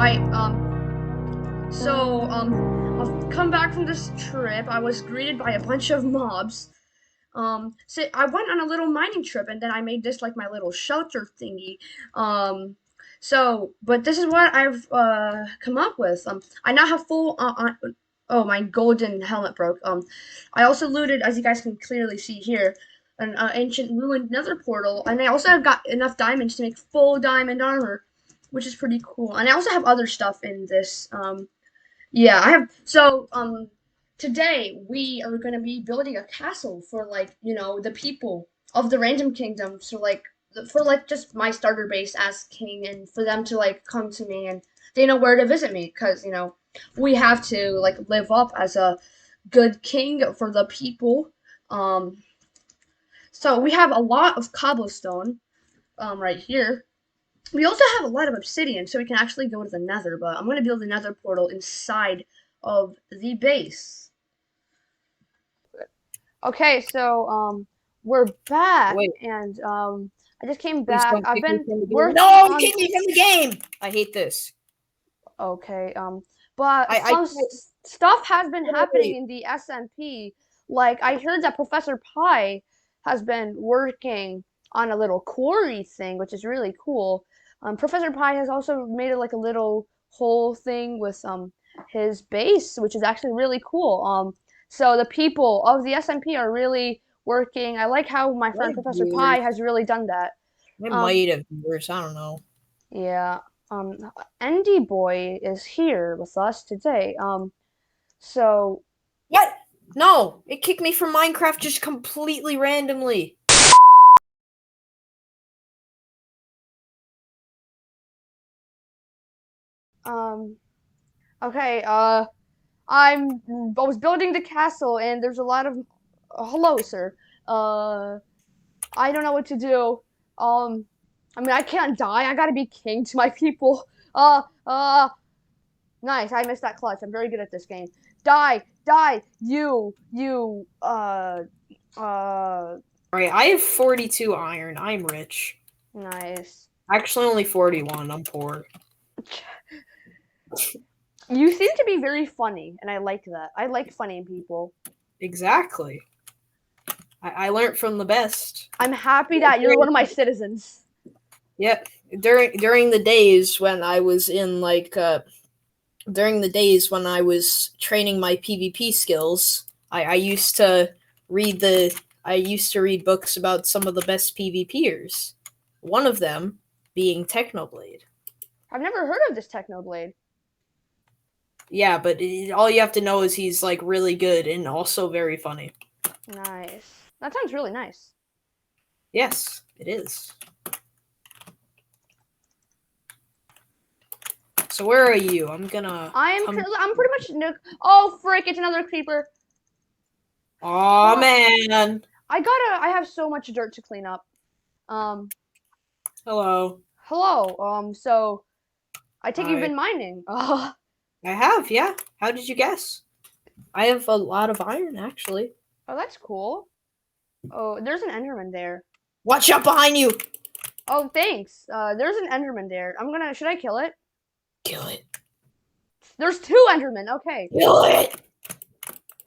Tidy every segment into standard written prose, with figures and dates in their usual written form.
Alright, I've come back from this trip. I was greeted by a bunch of mobs. So I went on a little mining trip and then I made this like my little shelter thingy. But this is what I've come up with. I now have full oh, my golden helmet broke. I also looted, as you guys can clearly see here, an ancient ruined nether portal, and I also have got enough diamonds to make full diamond armor, which is pretty cool. And I also have other stuff in this. Yeah, I have. Today we are going to be building a castle for the people of the Random Kingdom. So for just my starter base as king, and for them to come to me and they know where to visit me, because we have to live up as a good king for the people. Um, so we have a lot of cobblestone right here. We also have a lot of obsidian, so we can actually go to the nether, but I'm going to build a nether portal inside of the base. Okay, so we're back, Wait. and I just came Please back. don't I've kick me been from the game. working No, you on... kicked me from the game! I hate this. Okay, but I stuff has been happening in the SMP. Like, I heard that Professor Pi has been working on a little quarry thing, which is really cool. Professor Pi has also made it like a little whole thing with his base, which is actually really cool. So the people of the SMP are really working. I like how my friend Professor Pi has really done that. I might have viewers, I don't know. Yeah. Endyboy is here with us today. So What? No, it kicked me from Minecraft just completely randomly. Okay, I was building the castle and there's a lot of hello, sir. I don't know what to do. I mean, I can't die. I gotta be king to my people. Uh, uh, nice. I missed that clutch. I'm very good at this game. Die, die, Alright, I have 42 iron. I'm rich. nice. Actually, only 41. I'm poor. You seem to be very funny, and I like that. I like funny people. Exactly. I learned from the best. I'm happy that you're one of my citizens. Yep. During the days when I was in during the days when I was training my PvP skills, I used to read books about some of the best PvPers. One of them being Technoblade. I've never heard of this Technoblade. Yeah, but all you have to know is he's really good and also very funny. Nice. That sounds really nice. Yes, it is. So where are you? I'm pretty much oh frick! It's another creeper. Aw, man. I have so much dirt to clean up. Hello. Hello. So I take you've been mining. I have, yeah. How did you guess? I have a lot of iron, actually. Oh, that's cool. Oh, there's an Enderman there. Watch out behind you! Oh, thanks. There's an Enderman there. Should I kill it? Kill it. There's two Endermen. Okay. Kill it!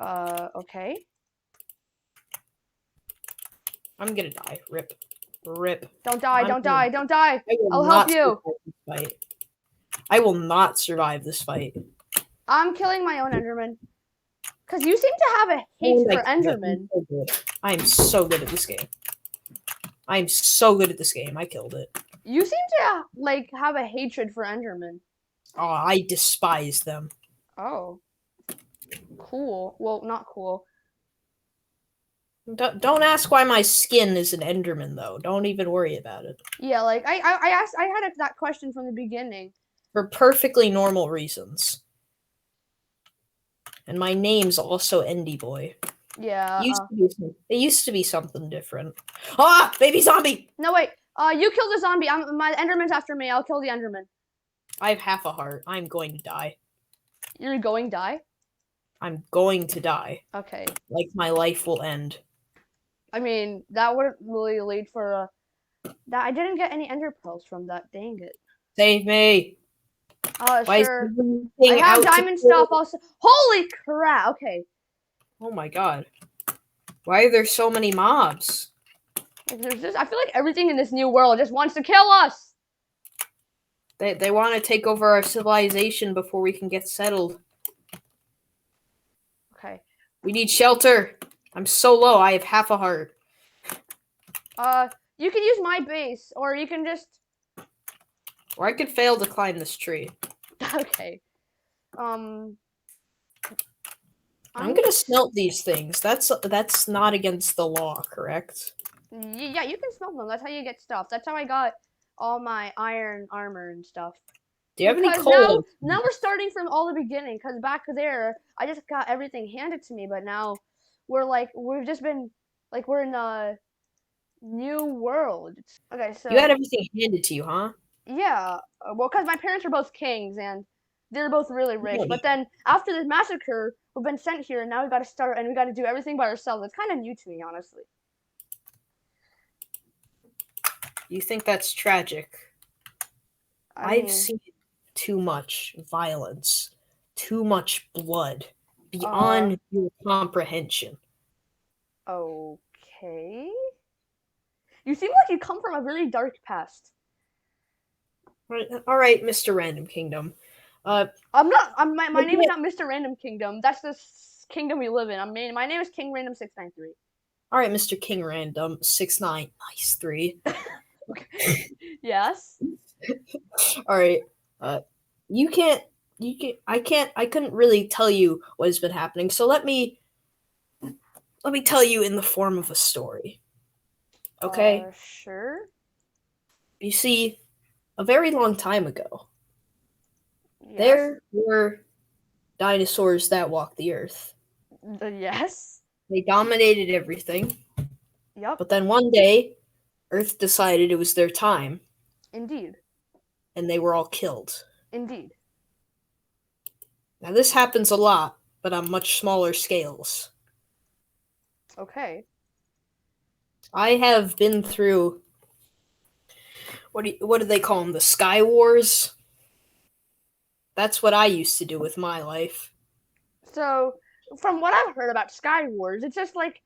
Okay. I'm gonna die. Rip. Rip. Don't die, don't die, don't die! I'll help you! I will not survive this fight. I'm killing my own Enderman. Because you seem to have a hate for Enderman. I am so good at this game. I am so good at this game. I killed it. You seem to, have a hatred for Enderman. Oh, I despise them. Oh. Cool. Well, not cool. Don't ask why my skin is an Enderman, though. Don't even worry about it. Yeah, I had that question from the beginning. For perfectly normal reasons. And my name's also Endyboy. Yeah. It used to be something different. Ah! Baby zombie! No, wait. You kill the zombie. My Enderman's after me. I'll kill the Enderman. I have half a heart. I'm going to die. You're going to die? I'm going to die. Okay. My life will end. I mean, that wouldn't really lead for that. I didn't get any ender pearls from that. Dang it. Save me! Why is Sure. I everything have out to diamond stuff kill? also. Holy crap! Okay. Oh my god. Why are there so many mobs? There's just, I feel like everything in this new world just wants to kill us. They want to take over our civilization before we can get settled. Okay. We need shelter. I'm so low. I have half a heart. You can use my base, or you can just. Or I could fail to climb this tree. Okay. Um. I'm gonna smelt these things. That's not against the law, correct? Yeah, you can smelt them. That's how you get stuff. That's how I got all my iron armor and stuff. Do you have any Because now, coal? now we're starting from all the beginning. Because back there, I just got everything handed to me. But now, we've just been like we're in a new world. Okay, You had so everything handed to you, huh? yeah, well, because my parents are both kings and they're both really rich. No. But then after this massacre, we've been sent here, and now we got to start and we got to do everything by ourselves. It's kind of new to me, honestly. You think that's tragic? I I've mean, seen too much violence, too much blood, uh, beyond your comprehension. okay. You seem like you come from a very dark past. All right, Mr. Random Kingdom. Uh, I'm not. My name is not Mr. Random Kingdom. That's the kingdom we live in. My name is King Random 693. all right, Mr. King Random 69. Nice 3. Yes. All right. Uh, you can't. You can. I can't. I couldn't really tell you what has been happening. So let me tell you in the form of a story. Okay. Sure. You see, a very long time ago, Yes. there were dinosaurs that walked the earth. Yes. They dominated everything. Yep. But then one day, Earth decided it was their time, Indeed. and they were all killed. Indeed. Now, this happens a lot, but on much smaller scales. Okay. I have been through what do they call them? The Sky Wars. That's what I used to do with my life. So, from what I've heard about Sky Wars, it's just like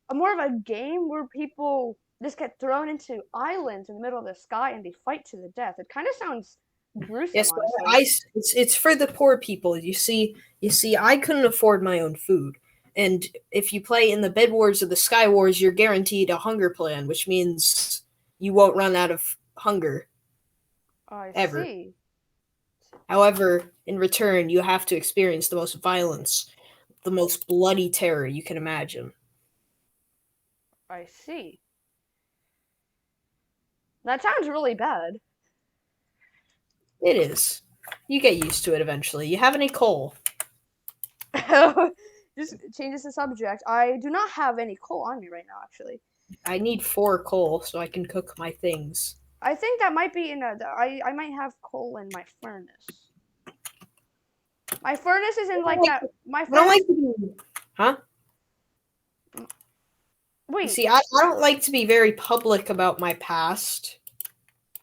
a more of a game where people just get thrown into islands in the middle of the sky and they fight to the death. It kind of sounds gruesome, Yes, honestly. I it's for the poor people. You see, I couldn't afford my own food, and if you play in the Bed Wars or the Sky Wars, you're guaranteed a hunger plan, which means you won't run out of hunger I ever. see. However, in return, you have to experience the most violence, the most bloody terror you can imagine. I see. That sounds really bad. It is. You get used to it eventually. You have any coal? Just changes the subject. I do not have any coal on me right now, actually. I need 4 coal so I can cook my things. I think that might be in a. I might have coal in my furnace. My furnace is in like that. My I don't furnace. like to be, huh? You Wait. see, I don't like to be very public about my past.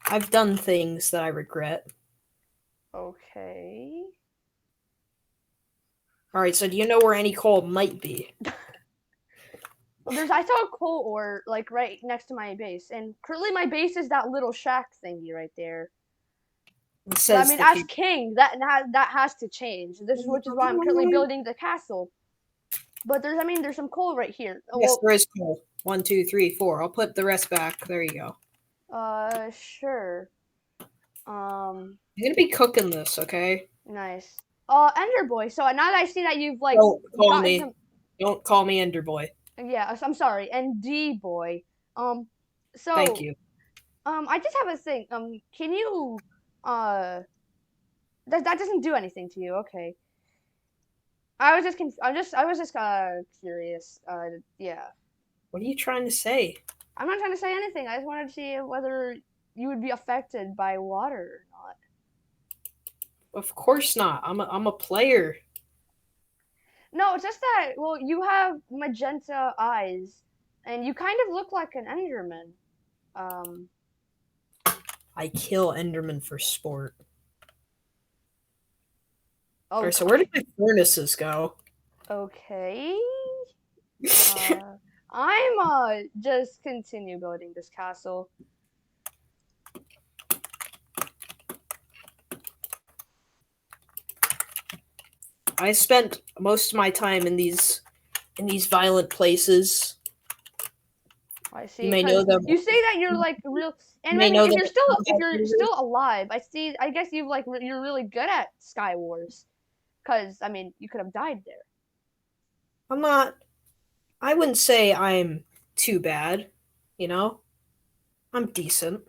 I've done things that I regret. Okay. All right, so do you know where any coal might be? Well, I saw a coal ore like right next to my base, and currently my base is that little shack thingy right there. It But I says mean, the as king. king, that has to change. This is which is why I'm currently building the castle. But there's some coal right here. Yes, Well, there is coal. 1, 2, 3, 4. I'll put the rest back. There you go. sure. Um, I'm gonna be cooking this, okay? nice. Enderboy. So now that I see that you've like Don't call gotten me. some, Don't call me Enderboy. yeah, I'm sorry, Endyboy. Um, Thank so you. I just have a thing. Can you that doesn't do anything to you? Okay. I was just curious. Yeah. What are you trying to say? I'm not trying to say anything. I just wanted to see whether you would be affected by water or not. Of course not. I'm a player. No, it's just that, well, you have magenta eyes, and you kind of look like an Enderman. Um, I kill Enderman for sport. Alright, so where Okay. did my furnaces go? Okay. Uh, I'm just continue building this castle. I spent most of my time in these violent places. I You see, may because know them. you say that you're like real, You and I may mean, know them. if you're still alive, I see. I guess you like you're really good at Sky Wars, because I mean, you could have died there. I'm not. I wouldn't say I'm too bad. You know, I'm decent.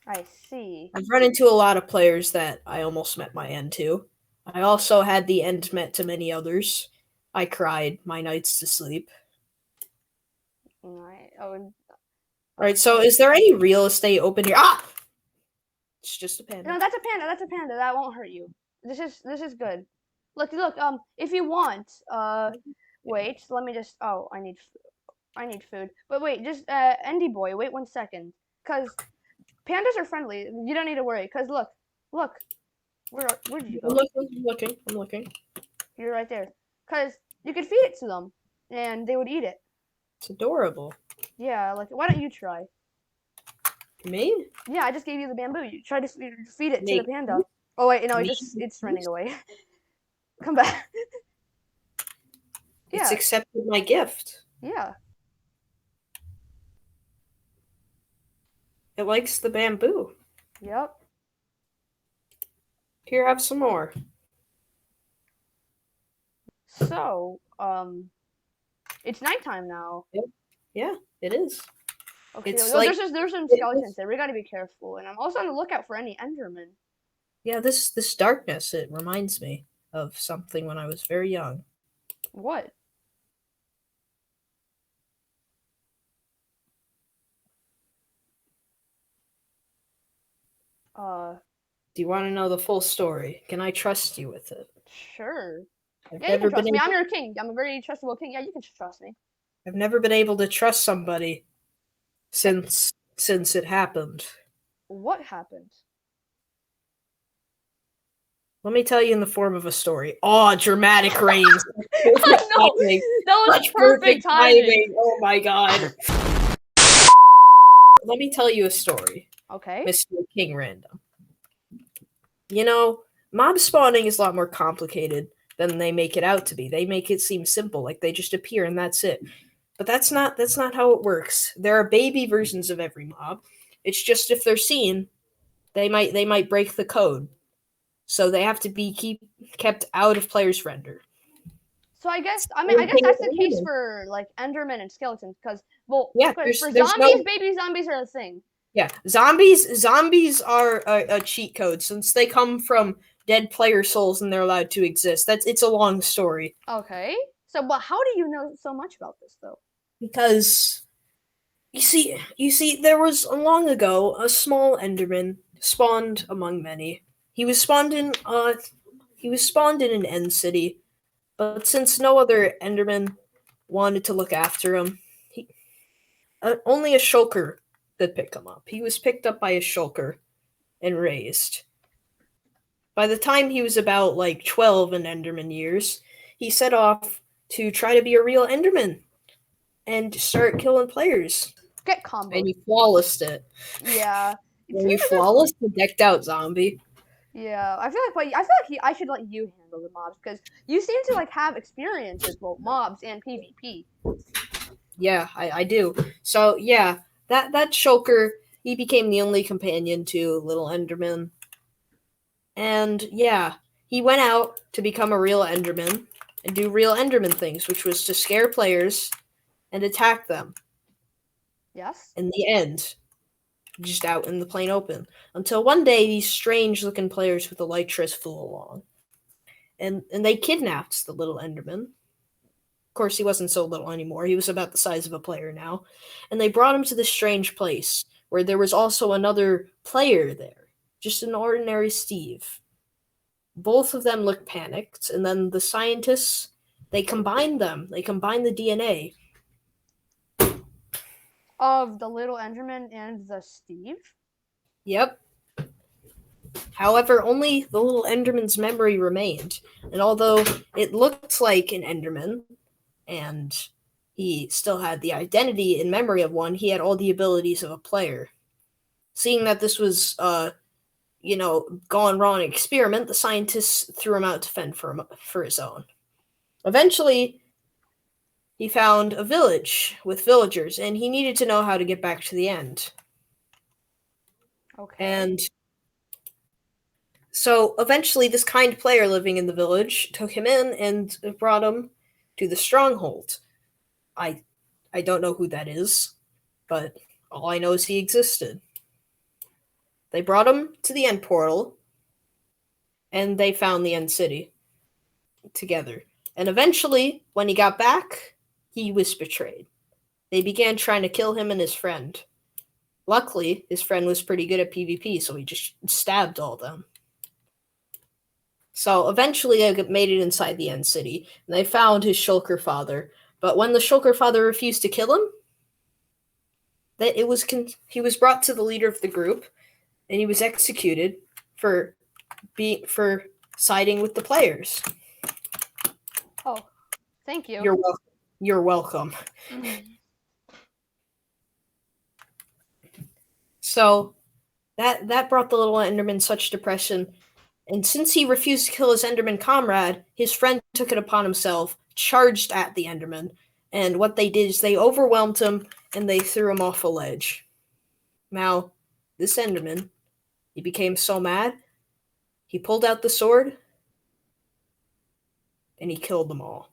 I see. I've run into a lot of players that I almost met my end to. I also had the end met to many others. I cried my nights to sleep. Right. Oh, All right, so okay. is there any real estate open here? Ah! It's just a No, panda. that's a panda. That's a panda. That won't hurt you. This is good. Look. If you want, wait. Let me just. Oh, I need food. But wait, just Endy boy. Wait 1 second, cause pandas are friendly. You don't need to worry. Cause look. Where did you I'm go? looking, I'm looking, I'm looking. You're right there. Cause you could feed it to them, and they would eat it. It's adorable. Yeah. Like, why don't you try? Me? Yeah, I just gave you the bamboo. You try to feed it to the Make panda. Oh wait, no, me? it's running away. Come back. It's Yeah, accepted my gift. yeah. It likes the bamboo. Yep. Here, have some more. So, it's nighttime now. Yep. Yeah, it is. Okay, It's oh, like there's some skeletons there. We gotta be careful, and I'm also on the lookout for any Endermen. yeah, this darkness, it reminds me of something when I was very young. What? Uh, Do you want to know the full story? Can I trust you with it? sure. I've Yeah, you can never been trust me. I'm able your king. I'm a very trustable king. Yeah, you can trust me. I've never been able to trust somebody Hey, since it happened. what happened? Let me tell you in the form of a story. Oh, dramatic rains. Perfect No, timing. that was Such perfect perfect timing. timing. Oh my god. Let me tell you a story, Okay. Mr. King Random. You know, mob spawning is a lot more complicated than they make it out to be. They make it seem simple, like they just appear and that's it. But that's not how it works. There are baby versions of every mob. It's just if they're seen, they might break the code. So they have to be kept out of players' render. So I guess Same thing that's with the case Enderman. for like Endermen and skeletons, because well, Yeah, because there's for there's zombies, no baby zombies are a thing. yeah. Zombies are a cheat code since they come from dead player souls and they're allowed to exist. It's a long story Okay. So, but how do you know so much about this though? because you see, there was long ago a small Enderman spawned among many. He was spawned in an End city, but since no other Enderman wanted to look after him, only a shulker could pick him up. He was picked up by a shulker and raised. By the time he was about like 12 in Enderman years, he set off to try to be a real Enderman and start killing players. Get And comboed. you flawlessed it. Yeah. It When seems you like there's. flawless the decked out zombie. Yeah, I feel like I should let you handle the mobs because you seem to like have experience with both mobs and PvP. Yeah, I do. So yeah, that shulker, he became the only companion to Little Enderman. And yeah, he went out to become a real Enderman and do real Enderman things, which was to scare players and attack them. Yes. In the end, just out in the plain open. Until one day, these strange looking players with elytras flew along. And they kidnapped the little Enderman. Of course, he wasn't so little anymore. He was about the size of a player now. And they brought him to this strange place where there was also another player there. Just an ordinary Steve. Both of them looked panicked, and then the scientists, they combined them. They combined the DNA. Of the little Enderman and the Steve. Yep. However, only the little Enderman's memory remained, and although it looked like an Enderman, and he still had the identity and memory of one, he had all the abilities of a player. Seeing that this was, gone wrong experiment, the scientists threw him out to fend for his own. Eventually, he found a village with villagers, and he needed to know how to get back to the end. Okay. And so eventually, this kind player living in the village took him in and brought him to the stronghold. I don't know who that is, but all I know is he existed. They brought him to the end portal, and they found the end city together. And eventually, when he got back, he was betrayed. They began trying to kill him and his friend. Luckily, his friend was pretty good at PvP, so he just stabbed all of them. So eventually they made it inside the end city, and they found his Shulker father. But when the Shulker father refused to kill him, he was brought to the leader of the group, and he was executed for siding with the players. Oh, thank you. You're welcome. You're welcome. So that brought the little Enderman such depression. And since he refused to kill his Enderman comrade, his friend took it upon himself, charged at the Enderman, and what they did is they overwhelmed him and they threw him off a ledge. Now, this Enderman, he became so mad, he pulled out the sword and he killed them all.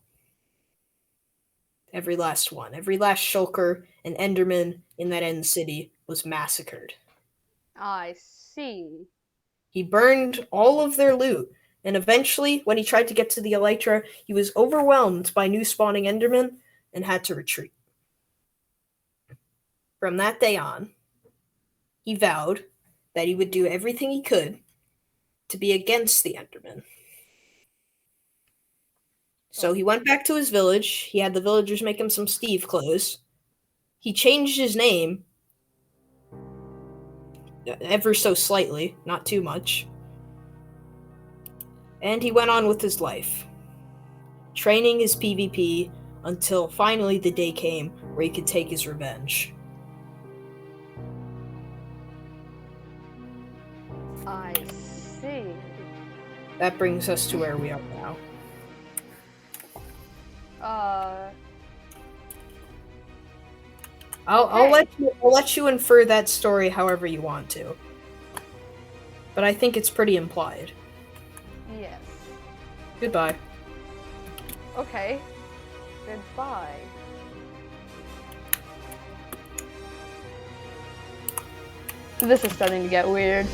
Every last one. Every last Shulker and Enderman in that end city was massacred. I see. He burned all of their loot, and eventually, when he tried to get to the Elytra, he was overwhelmed by new spawning Endermen and had to retreat. From that day on, he vowed that he would do everything he could to be against the Endermen. So he went back to his village. He had the villagers make him some Steve clothes. He changed his name ever so slightly, not too much. And he went on with his life, training his PvP until finally the day came where he could take his revenge. I see. That brings us to where we are now. I'll let you infer that story however you want to. But I think it's pretty implied. Yes. Goodbye. Okay. Goodbye. This is starting to get weird.